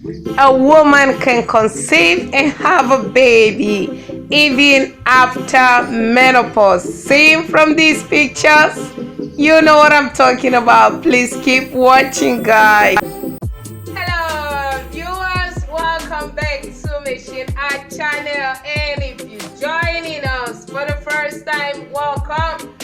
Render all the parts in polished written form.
A woman can conceive and have a baby even after menopause. Seeing from these pictures, you know what I'm talking about. Please keep watching, guys. Hello, viewers. Welcome back to Machine Art Channel. And if you're joining us for the first time, welcome.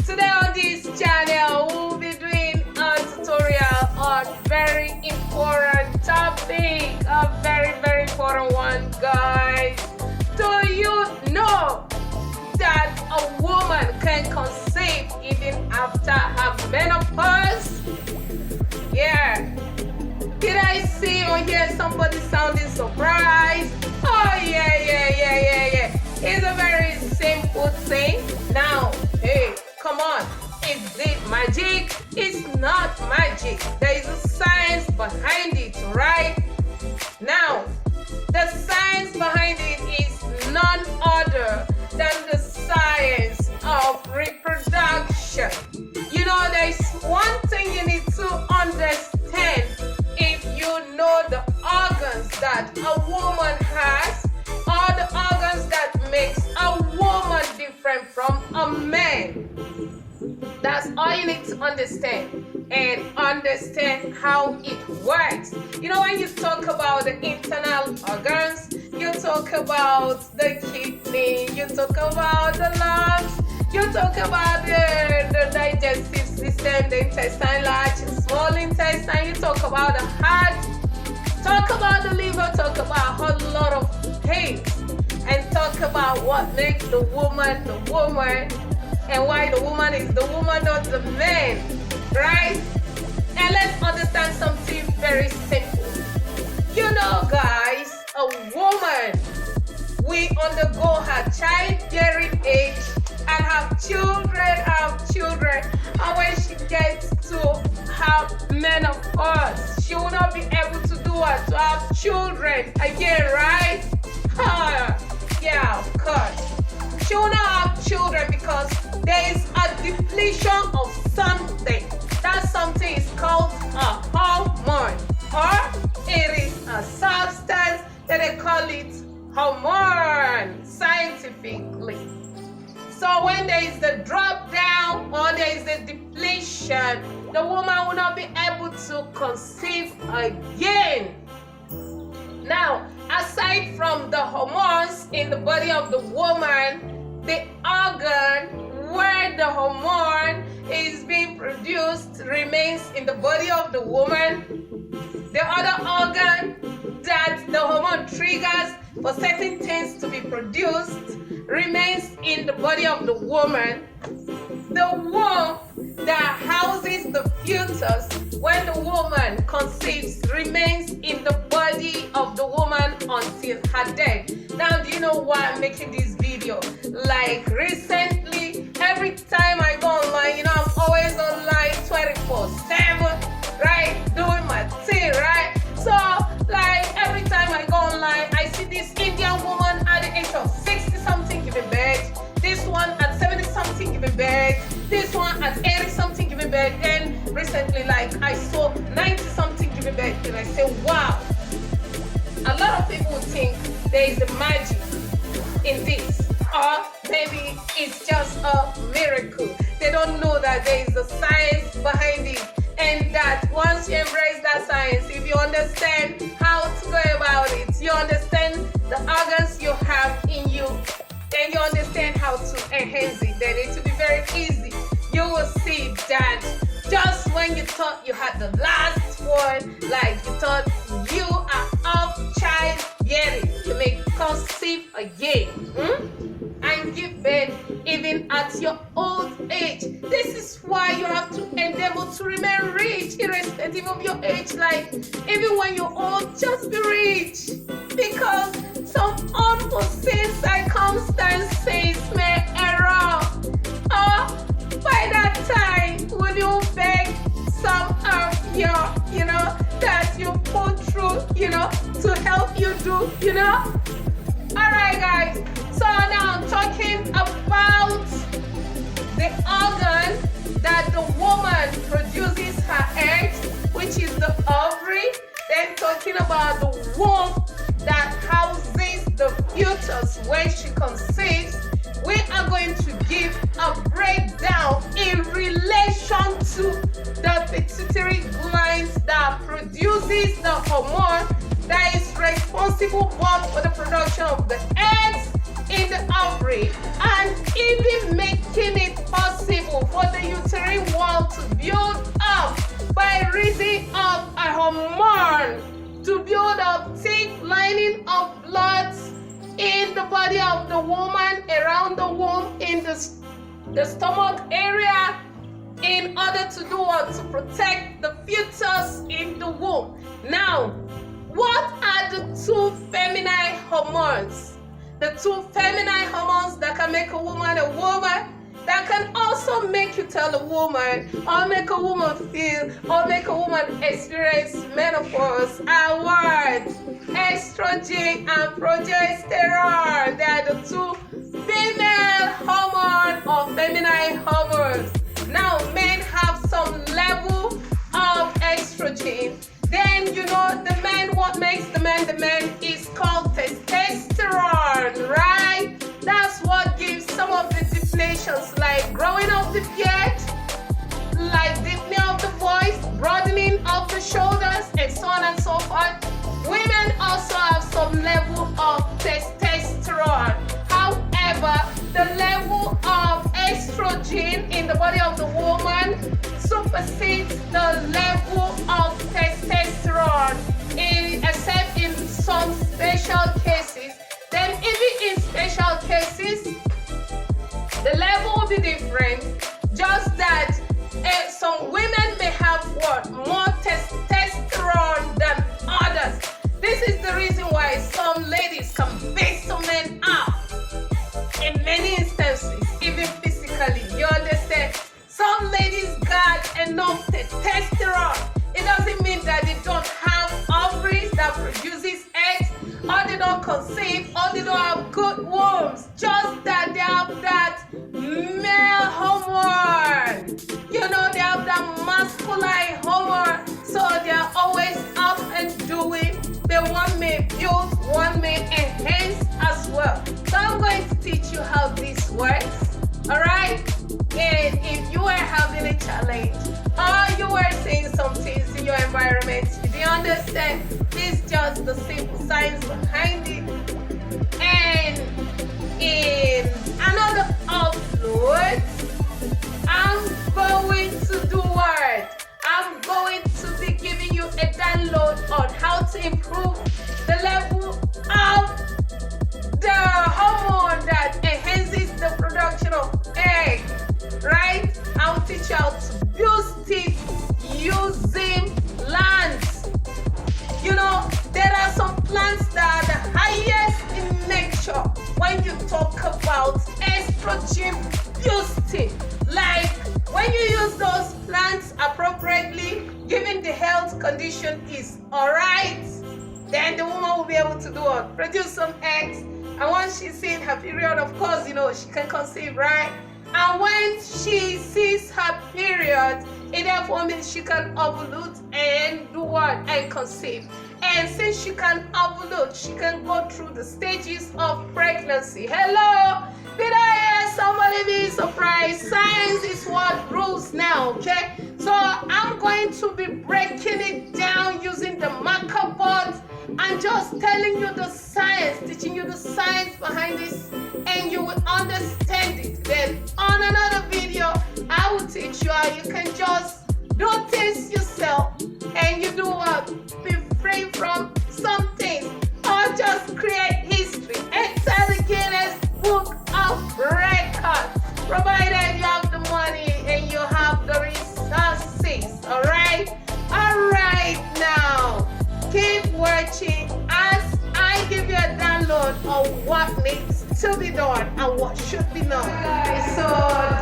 Today on this channel, we'll be doing a tutorial on very important topic, a very important one, guys. Do you know that a woman can conceive even after her menopause? Yeah. Did I see or hear somebody sounding surprised? Oh yeah. It's a very simple thing. Now, hey, come on. Is it magic? It's not magic. There is a science behind it, right? Now, the science behind it is none other than the science of reproduction. You know, there is one thing you need to understand if you know the organs that a woman has, or the organs that makes a woman different from a man. That's all you need to understand, and understand how it works. You know, when you talk about the internal organs, you talk about the kidney, you talk about the lungs, you talk about the digestive system, the intestine, large and small intestine, you talk about the heart, talk about the liver, talk about a whole lot of things, and talk about what makes the woman, and why the woman is the woman, not the man, right? And let's understand something very simple. You know, guys, a woman, we undergo her childbearing age and have children, and when she gets to have menopause, she will not be able to do it, to have children again, right? Yeah, of course. She will not have children because there is a depletion of something. That something is called a hormone, or it is a substance that they call it hormone scientifically. So when there is the drop down or there is the depletion, the woman will not be able to conceive again. Now, aside from the hormones in the body of the woman, the organ where the hormone is being produced remains in the body of the woman. The other organ that the hormone triggers for certain things to be produced remains in the body of the woman. The womb that houses the fetus when the woman conceives remains in the body of the woman until her death. Now, do you know why I'm making this video? Like recently, every time I go online, you know, I'm always online 24/7, right? Doing my thing, right? So, like every time I go online, I see this Indian woman at the age of 60 something giving birth, this one at 70 something giving birth, this one at 80 something giving birth, and recently, like I saw 90 something giving birth, and I say, wow. A lot of people think there is a magic in this, or maybe it's just a miracle. They don't know that there is a science behind it, and that once you embrace that science, if you understand how to go about it, you understand the organs you have in you, then you understand how to enhance it, then it will be very easy. You will see that just when you thought you had the last one, like you thought you are of childbearing, you may conceive again and give birth even at your old age. This is why you have to endeavor to remain rich irrespective of your age. Like even when you're old, just be rich, because some unforeseen circumstances may arise. By that time, will you beg some of your, that you put through, to help you do, Alright, guys. So now I'm talking about the organ that the woman produces her eggs, which is the ovary, Then talking about the womb that houses the fetus when she conceives, we are going to give a breakdown in relation to the pituitary gland that produces the hormone that is responsible both for the production of the eggs in the ovary and even making it possible for the uterine wall to build up by reason of a hormone to build up thick lining of blood in the body of the woman, around the womb, in the stomach area, in order to do what? To protect the fetus in the womb. Now, what are the two feminine hormones? The two feminine hormones that can make a woman, that can also make you tell a woman, or make a woman feel, or make a woman experience menopause are what? Estrogen and progesterone. They are the two female hormones or feminine hormones. Now, men have some level of estrogen. Then, you know, the man, what makes the man is called testosterone, right? That's what gives some of the definitions like growing of the beard, like deepening of the voice, broadening of the shoulders, and so on and so forth. Women also have some level of testosterone. However, the level of estrogen in the body of the woman supersedes the level of testosterone, except in some special cases. Then even in special cases, the level will be different, just that some women may have what? More testosterone than others. This is the reason why some ladies can beat some men up in many instances, even physically. You understand? Some ladies got enough testosterone. It doesn't mean that they don't have ovaries that produces eggs, or they don't conceive, or they don't have good wombs. Just that they have that male hormone. You know, they have that masculine hormone. So they are always up and doing. The one may build, one may enhance as well. So I'm going to teach you how this works. Alright? And if you are having a challenge, or you are seeing some things in your environment you didn't understand, it's just the simple science behind it. And in another upload, I'm going to do what? I'm going to be giving you a download on how to improve the level of the hormone that enhances the production of egg, right? I'll teach you how to boost it using plants. You know, there are some plants that are the highest in nature when you talk about estrogen boosting. Like when you use those plants appropriately, given the health condition is alright, then the woman will be able to do what? Produce some eggs. And once she's in her period, of course, you know, she can conceive, right? And when she sees her period, it therefore means she can ovulate and do what? And conceive. And since she can ovulate, she can go through the stages of pregnancy. Hello? Did I hear somebody being surprised? Science is what rules now, okay? So I'm going to be breaking it down using the marker board and just telling you the science, teaching you the science behind this, and you will understand it. Then on another video, I will teach you how you can just do things yourself, and you do what? Be free from some things, or just create history and tell the Guinness Book of Records, provided you have the money and you have the resources. Alright now, keep watching as I give you a download of what needs to be done and what should be done. So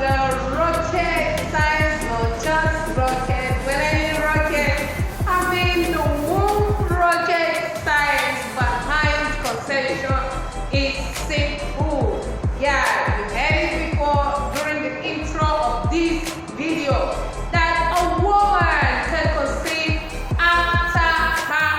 the rocket science, or just rocket, when I mean rocket, I mean the womb rocket science behind conception is simple. Yeah, you heard it before during the intro of this video, that a woman can conceive after her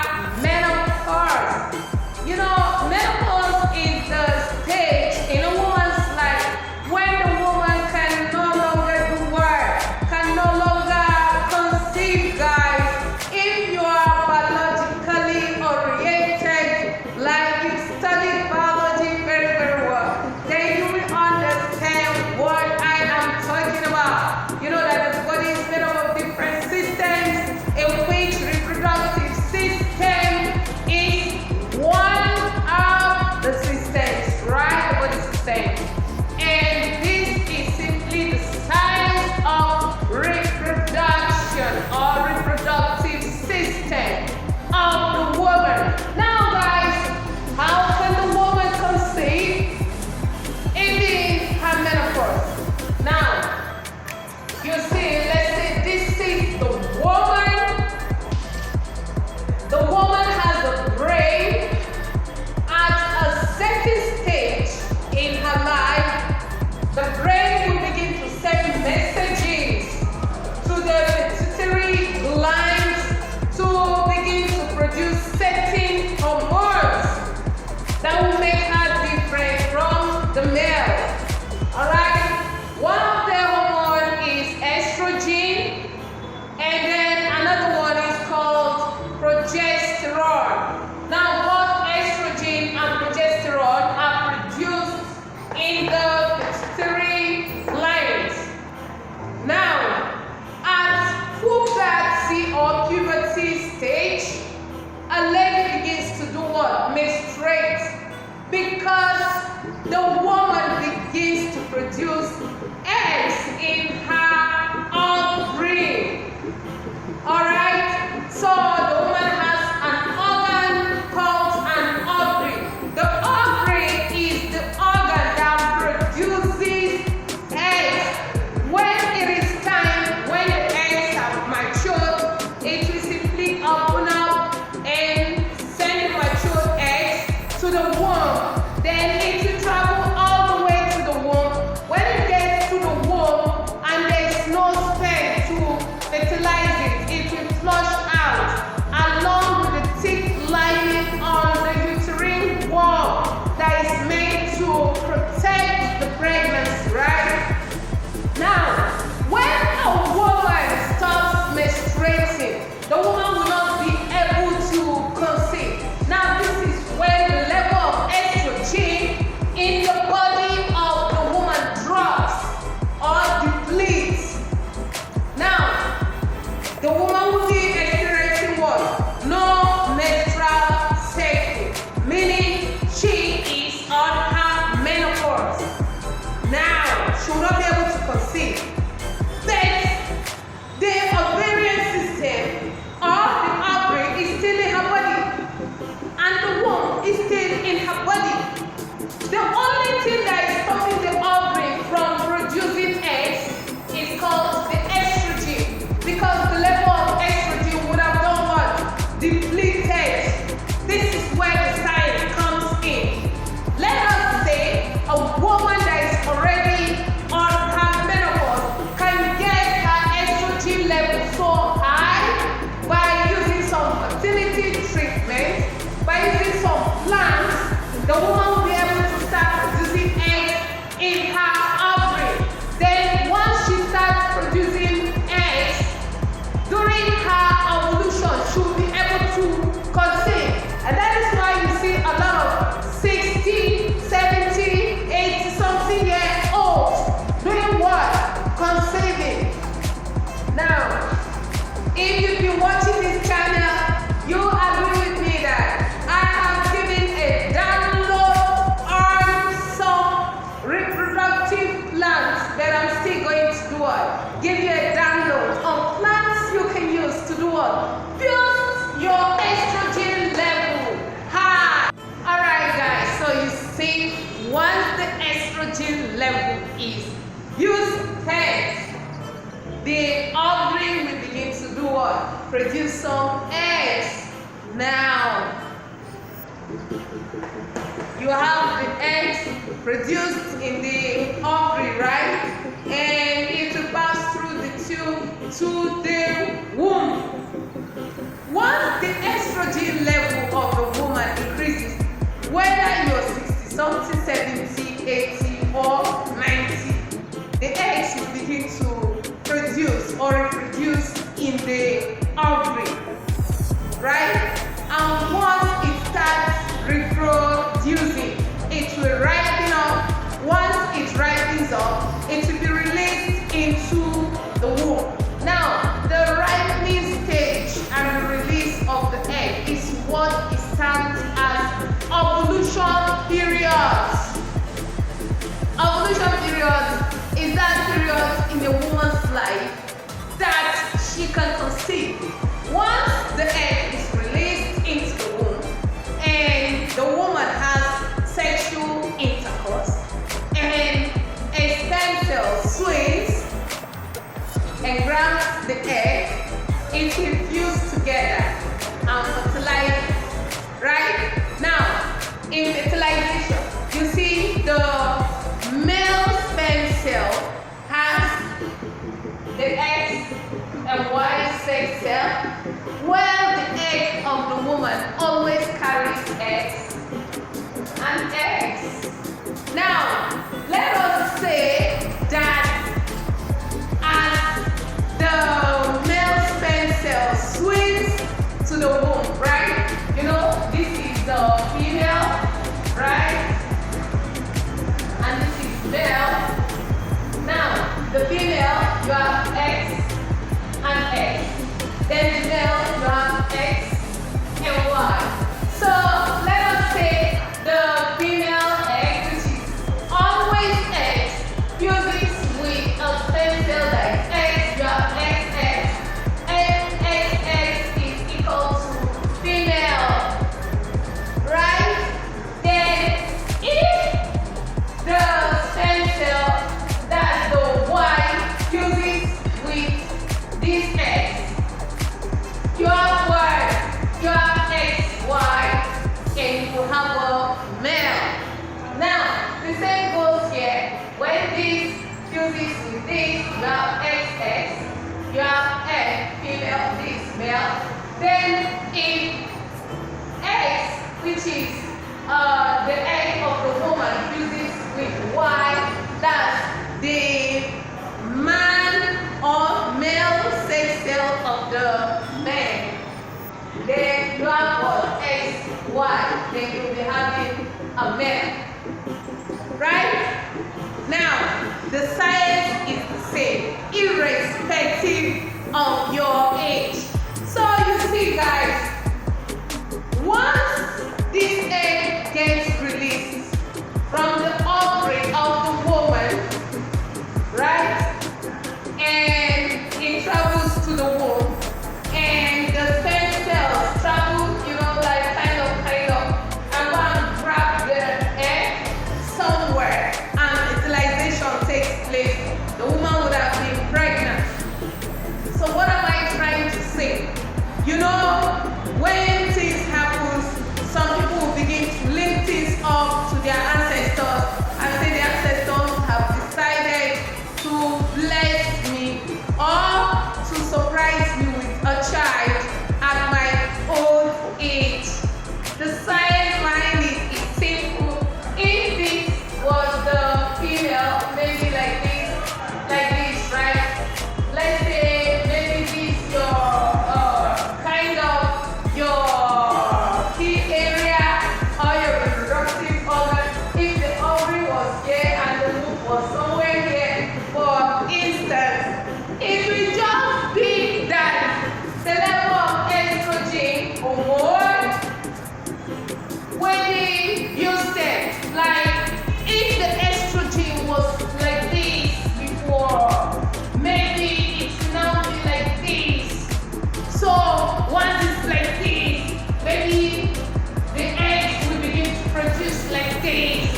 because the woman begins to produce eggs in her ovary. Alright? So the woman has an organ called an ovary. The ovary is the organ that produces eggs. When it is time, when the eggs have matured, it will simply open up and send the matured eggs to the womb. Then it will travel all the way to the womb. When it gets to the womb and there is no sperm to fertilize it, it will flush out along with the thick lining on the uterine wall that is made to protect the pregnancy, right? Now, when a woman stops menstruating, the woman will not be able to conceive. Now, this is when the level of estrogen in the body of the woman drops or depletes. Now, the woman will be experiencing what? No menstrual cycle, meaning she is on her menopause. Now, she will not be able to conceive. But the ovarian system or the ovary is still in her body, and the womb is still in her body. The only thing that is stopping the ovary from producing eggs is called the estrogen, because the level of estrogen would have done what? Depleted. This is where the sign comes in. Let us say a woman that is already on her menopause can get her estrogen level so high by using some fertility treatment, by using some plants. The woman will be able to start producing eggs in her ovary. Then once she starts producing eggs, during her ovulation, she will be able to conceive. And that is why you see a lot of 60, 70, 80 something year olds doing what? Conceiving. Now, if you've been watching this channel, you agree with me that I have given a download on some reproductive plants that I'm still going to do what? Give you a download on plants you can use to do what? Boost your estrogen level high. Alright guys, so you see, once the estrogen level is boosted, the ovary will begin to do what? Produce some eggs. Now, you have the eggs produced in the ovary, right? And it will pass through the tube to the womb. Once the estrogen level of the woman increases, whether you're 60 something, 70, 80, or 90, the eggs will begin to produce or reproduce in the ovary, right? And once it starts reproducing, it will ripen up. Once it ripens up, it will be released into the womb. Now, the ripening stage and the release of the egg is what is termed as ovulation period. Ovulation period is that period in a woman's life that she can conceive. Once the egg is released into the womb and the woman has sexual intercourse and a stem cell swings and grabs the egg, it will fuse together and fertilize. Right? Now, in fertilization, you see the male sperm cell has the X and Y sex cell, while the egg of the woman always carries X and X. Now, let us say that as the male sperm cell swings to the womb, right? You know, this is the female, right? And this is male. Now, the female, you have X and X. Then the male, you have X and Y. So, let us say the female which is the egg of the woman fuses with Y, that's the man or male sex cell of the man. Then you have what? X, Y, then you'll be having a male. Right? Now, the science is the same, irrespective of your age. So you see, guys, once this egg gets released from the ovary of the woman, right? And it travels to the womb, and the stem cells travel, like kind of, and go and grab the egg somewhere, and fertilization takes place. The woman would have been pregnant. So what am I trying to say? When things happen, some people will begin to link things up to their ancestors and say the ancestors have decided to bless me or to surprise me with a child at my old age. The science behind it is simple. If this was the female, maybe like this, right? Let's say maybe this your key area or your reproductive organ. If the ovary was here and the womb was somewhere here, for instance, it will just be that the level of estrogen hormone will be used. Like if the estrogen was like this before, maybe it's now like this. So once it's like this, maybe the eggs will begin to produce like this.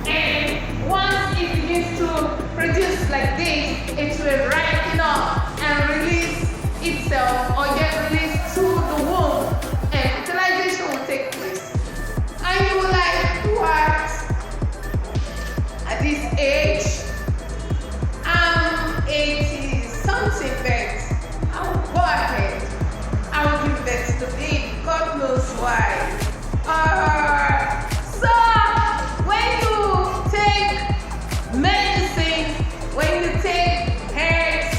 And once it begins to produce like this, it will ripen up and release itself or get released to the womb, and fertilization will take place. And you will like, what? At this age, I'm 80 something, but I will go ahead. I will give birth to the baby. God knows why. So when you take medicine, when you take herbs,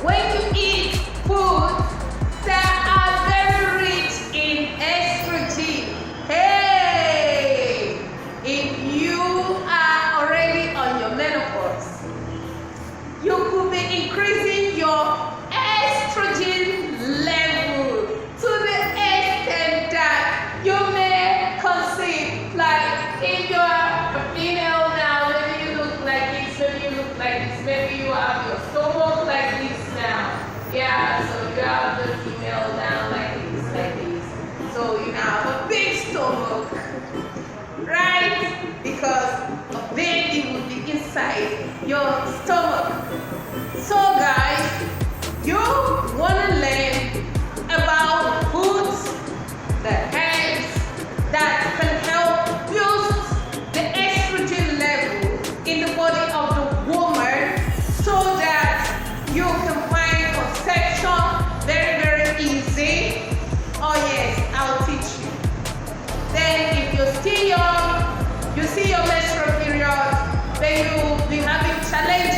when you eat food that are very rich in estrogen, hey, if you are already on your menopause, you could be increasing your estrogen level to the extent that you may conceive. Like if you are a female now, maybe you look like this, maybe you look like this, maybe you have your stomach like this now. Yeah, so you have the female down like this. So you now have a big stomach, right? Because a baby will be inside your stomach. So guys, you want to learn about foods, the herbs that can help boost the estrogen level in the body of the woman, so that you can find conception very, very easy. Oh yes, I'll teach you. Then if you're still young, you see your menstrual period, then you'll be having challenges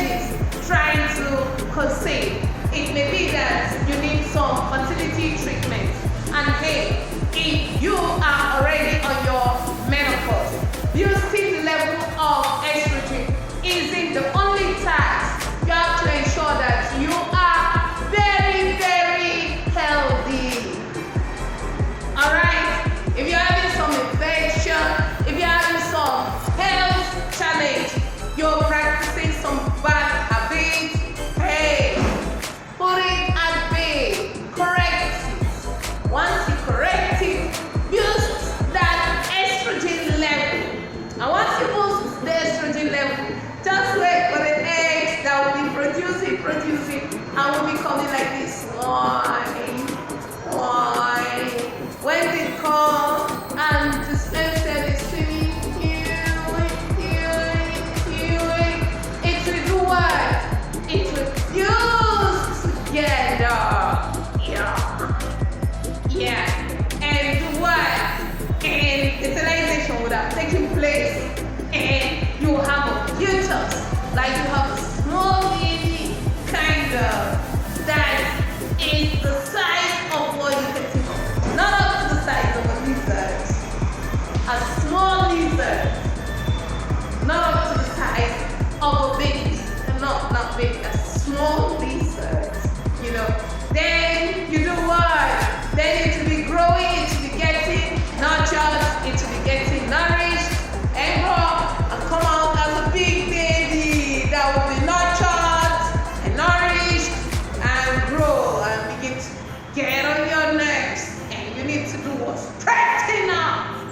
not up to the size of a baby, not big, a small lizard, you know. Then you do what? Then it will be growing, it will be getting nurtured, it will be getting nourished, and grow and come out as a big baby that will be nurtured and nourished and grow and begin to get on your necks. And you need to do what? Stretching up.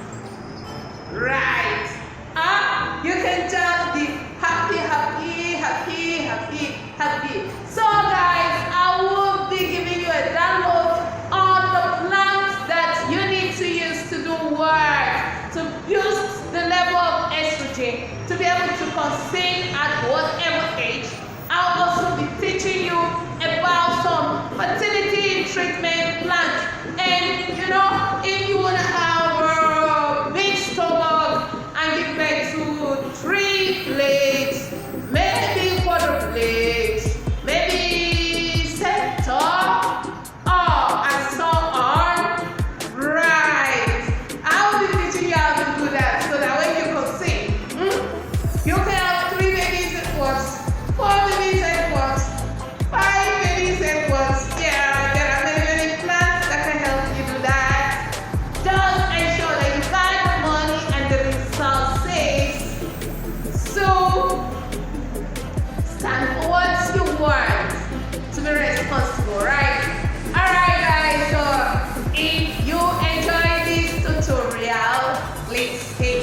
Right. You can just be happy, happy, happy, happy, happy. So guys, I will be giving you a download on the plants that you need to use to do work, to boost the level of estrogen, to be able to conceive at whatever age. I'll also be teaching you about some fertility treatment plants. And you know, if you want to have a big stomach and give birth to 3 legs, maybe quadruplets, maybe septum, and so on. Right. I'll be teaching you how to do that so that when you conceive, you can have 3 babies at once, 4 babies at once, 5 babies at once. Yeah, there are many plants that can help you do that. Just ensure that you buy the money and the result says so. Stand for what you want to be responsible, right? Alright guys, so if you enjoy this tutorial, please stay